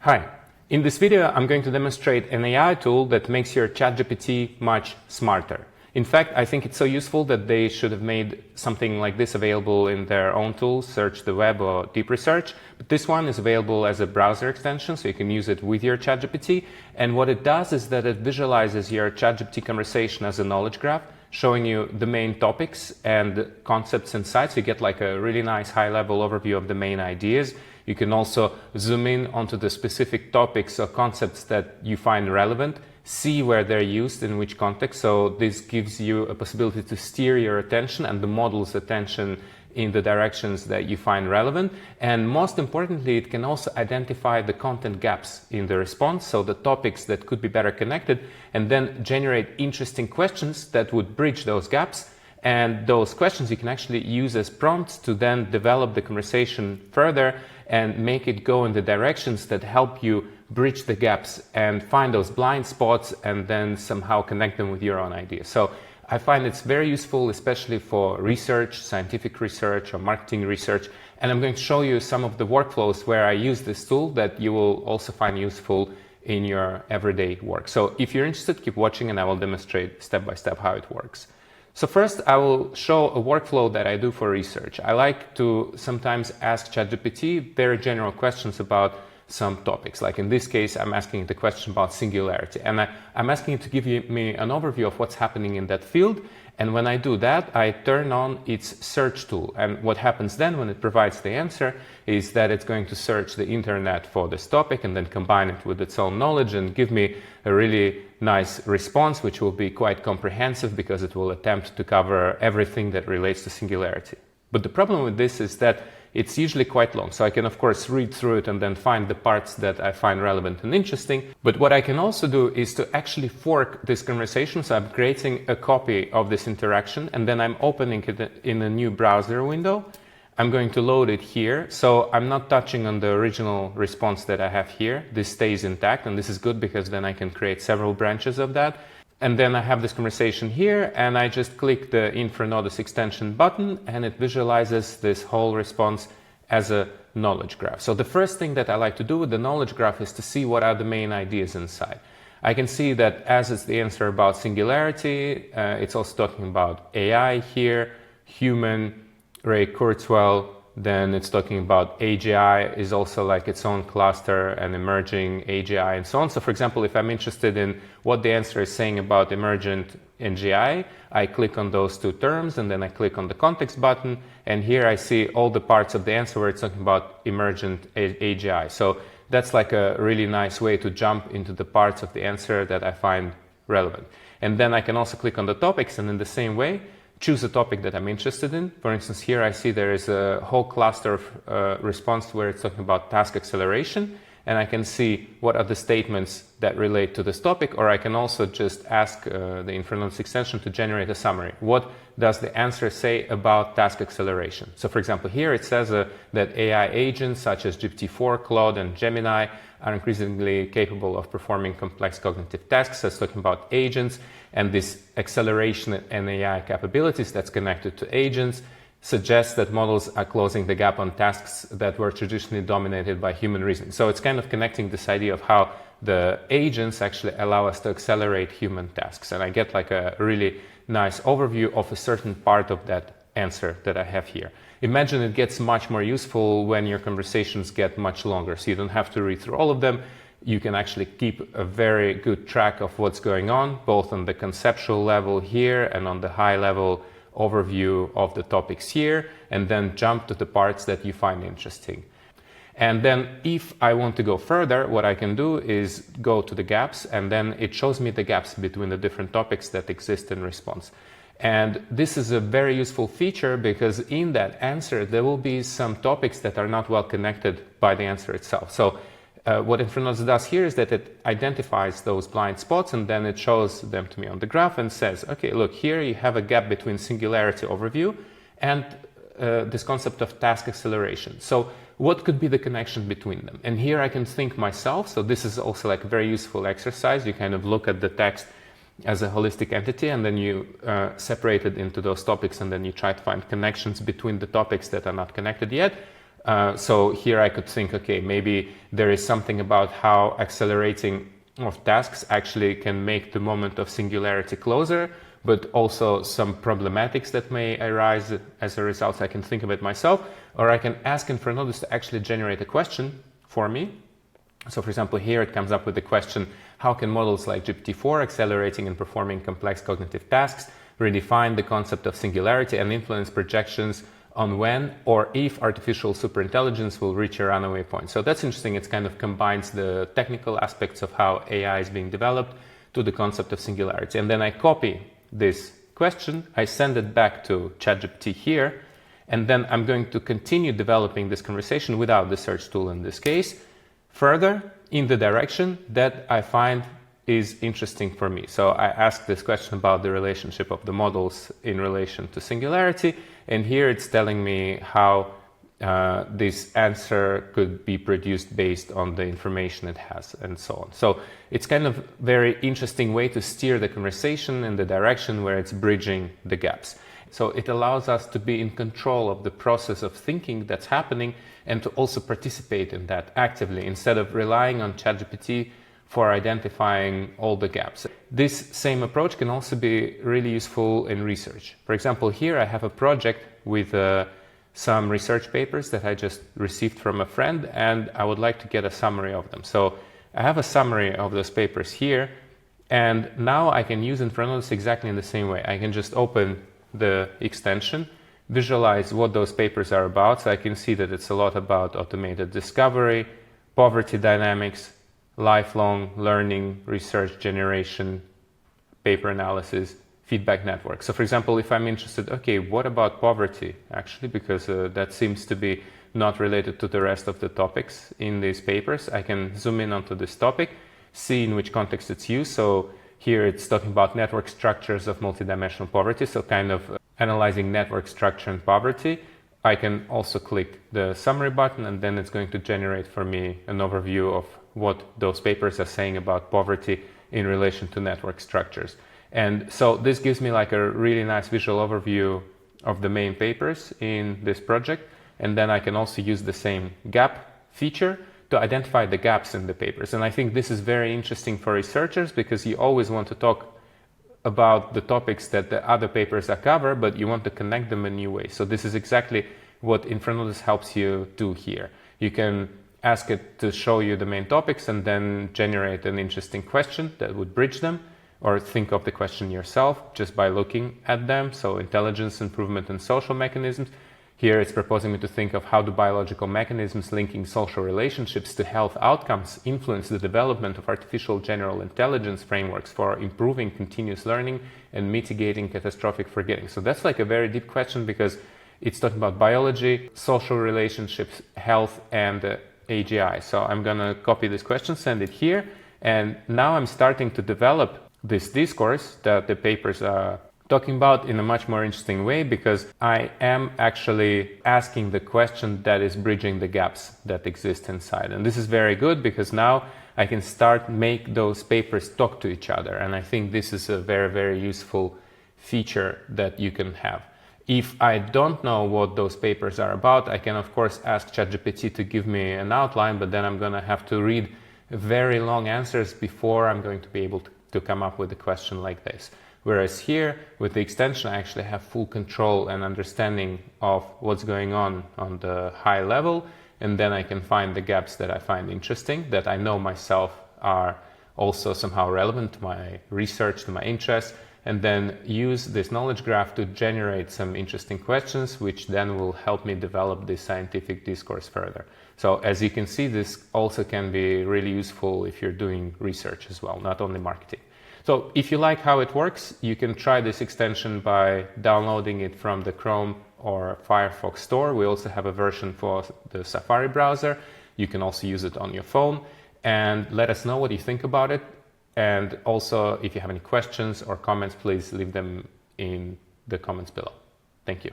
Hi, in this video I'm going to demonstrate an AI tool that makes your ChatGPT much smarter. In fact, I think it's so useful that they should have made something like this available in their own tools, Search the Web or Deep Research. But this one is available as a browser extension, so you can use it with your ChatGPT. And what it does is that it visualizes your ChatGPT conversation as a knowledge graph, showing you the main topics and concepts inside. So you get like a really nice high-level overview of the main ideas. You can also zoom in onto the specific topics or concepts that you find relevant, see where they're used in which context. So this gives you a possibility to steer your attention and the model's attention in the directions that you find relevant. And most importantly, it can also identify the content gaps in the response, so the topics that could be better connected, and then generate interesting questions that would bridge those gaps. And those questions you can actually use as prompts to then develop the conversation further and make it go in the directions that help you bridge the gaps and find those blind spots and then somehow connect them with your own ideas. So I find it's very useful, especially for research, scientific research or marketing research. And I'm going to show you some of the workflows where I use this tool that you will also find useful in your everyday work. So if you're interested, keep watching and I will demonstrate step by step how it works. So first, I will show a workflow that I do for research. I like to sometimes ask ChatGPT very general questions about some topics. Like in this case, I'm asking the question about singularity. And I'm asking it to give me an overview of what's happening in that field. And when I do that, I turn on its search tool. And what happens then when it provides the answer is that it's going to search the internet for this topic and then combine it with its own knowledge and give me a really nice response, which will be quite comprehensive because it will attempt to cover everything that relates to singularity. But the problem with this is that it's usually quite long. So I can, of course, read through it and then find the parts that I find relevant and interesting. But what I can also do is to actually fork this conversation. So I'm creating a copy of this interaction and then I'm opening it in a new browser window. I'm going to load it here. So I'm not touching on the original response that I have here. This stays intact and this is good because then I can create several branches of that. And then I have this conversation here and I just click the Infranodus extension button and it visualizes this whole response as a knowledge graph. So the first thing that I like to do with the knowledge graph is to see what are the main ideas inside. I can see that as it's the answer about singularity, it's also talking about AI here, human, Ray Kurzweil, then it's talking about AGI is also like its own cluster and emerging AGI and so on. So for example, if I'm interested in what the answer is saying about emergent AGI, I click on those two terms and then I click on the context button. And here I see all the parts of the answer where it's talking about emergent AGI. So that's like a really nice way to jump into the parts of the answer that I find relevant. And then I can also click on the topics and in the same way, choose a topic that I'm interested in. For instance, here I see there is a whole cluster of response where it's talking about task acceleration, and I can see what are the statements that relate to this topic, or I can also just ask the Infranodus extension to generate a summary. What does the answer say about task acceleration? So for example, here it says that AI agents such as GPT-4, Claude, and Gemini are increasingly capable of performing complex cognitive tasks. So it's talking about agents, and this acceleration and AI capabilities that's connected to agents suggests that models are closing the gap on tasks that were traditionally dominated by human reasoning. So it's kind of connecting this idea of how the agents actually allow us to accelerate human tasks. And I get like a really nice overview of a certain part of that answer that I have here. Imagine it gets much more useful when your conversations get much longer. So you don't have to read through all of them. You can actually keep a very good track of what's going on, both on the conceptual level here and on the high level overview of the topics here, and then jump to the parts that you find interesting. And then if I want to go further, what I can do is go to the gaps, and then it shows me the gaps between the different topics that exist in response. And this is a very useful feature because in that answer, there will be some topics that are not well connected by the answer itself. So what Infranodus does here is that it identifies those blind spots and then it shows them to me on the graph and says, okay, look, here you have a gap between singularity overview and this concept of task acceleration. So what could be the connection between them? And here I can think myself. So this is also like a very useful exercise. You kind of look at the text as a holistic entity and then you separate it into those topics and then you try to find connections between the topics that are not connected yet. So here I could think, okay, maybe there is something about how accelerating of tasks actually can make the moment of singularity closer, but also some problematics that may arise as a result. So I can think of it myself, or I can ask Infranodus to actually generate a question for me. So for example, here it comes up with the question, how can models like GPT-4 accelerating and performing complex cognitive tasks redefine the concept of singularity and influence projections on when or if artificial superintelligence will reach a runaway point? So that's interesting. It kind of combines the technical aspects of how AI is being developed to the concept of singularity. And then I copy this question, I send it back to ChatGPT here, and then I'm going to continue developing this conversation without the search tool in this case, further in the direction that I find is interesting for me. So I asked this question about the relationship of the models in relation to singularity, and here it's telling me how this answer could be produced based on the information it has and so on. So it's kind of very interesting way to steer the conversation in the direction where it's bridging the gaps. So it allows us to be in control of the process of thinking that's happening and to also participate in that actively instead of relying on ChatGPT for identifying all the gaps. This same approach can also be really useful in research. For example, here I have a project with some research papers that I just received from a friend, and I would like to get a summary of them. So I have a summary of those papers here, and now I can use Infranodus exactly in the same way. I can just open the extension, visualize what those papers are about. So I can see that it's a lot about automated discovery, poverty dynamics, lifelong learning, research generation, paper analysis, feedback network. So for example, if I'm interested, okay, what about poverty actually, because that seems to be not related to the rest of the topics in these papers, I can zoom in onto this topic, see in which context it's used. So here it's talking about network structures of multidimensional poverty, so kind of analyzing network structure and poverty. I can also click the summary button, and then it's going to generate for me an overview of what those papers are saying about poverty in relation to network structures. And so this gives me like a really nice visual overview of the main papers in this project. And then I can also use the same gap feature to identify the gaps in the papers. And I think this is very interesting for researchers because you always want to talk about the topics that the other papers are covered, but you want to connect them in new ways. So this is exactly what Infranodus helps you do here. You can ask it to show you the main topics and then generate an interesting question that would bridge them, or think of the question yourself just by looking at them. So intelligence, improvement, and social mechanisms. Here it's proposing me to think of how do biological mechanisms linking social relationships to health outcomes influence the development of artificial general intelligence frameworks for improving continuous learning and mitigating catastrophic forgetting. So that's like a very deep question because it's talking about biology, social relationships, health, and AGI. So I'm gonna copy this question, send it here, and now I'm starting to develop this discourse that the papers are talking about in a much more interesting way because I am actually asking the question that is bridging the gaps that exist inside. And this is very good because now I can start make those papers talk to each other. And I think this is a very, very useful feature that you can have. If I don't know what those papers are about, I can of course ask ChatGPT to give me an outline, but then I'm going to have to read very long answers before I'm going to be able to come up with a question like this. Whereas here, with the extension, I actually have full control and understanding of what's going on the high level, and then I can find the gaps that I find interesting, that I know myself are also somehow relevant to my research, to my interests, and then use this knowledge graph to generate some interesting questions, which then will help me develop this scientific discourse further. So as you can see, this also can be really useful if you're doing research as well, not only marketing. So if you like how it works, you can try this extension by downloading it from the Chrome or Firefox store. We also have a version for the Safari browser. You can also use it on your phone, and let us know what you think about it. And also, if you have any questions or comments, please leave them in the comments below. Thank you.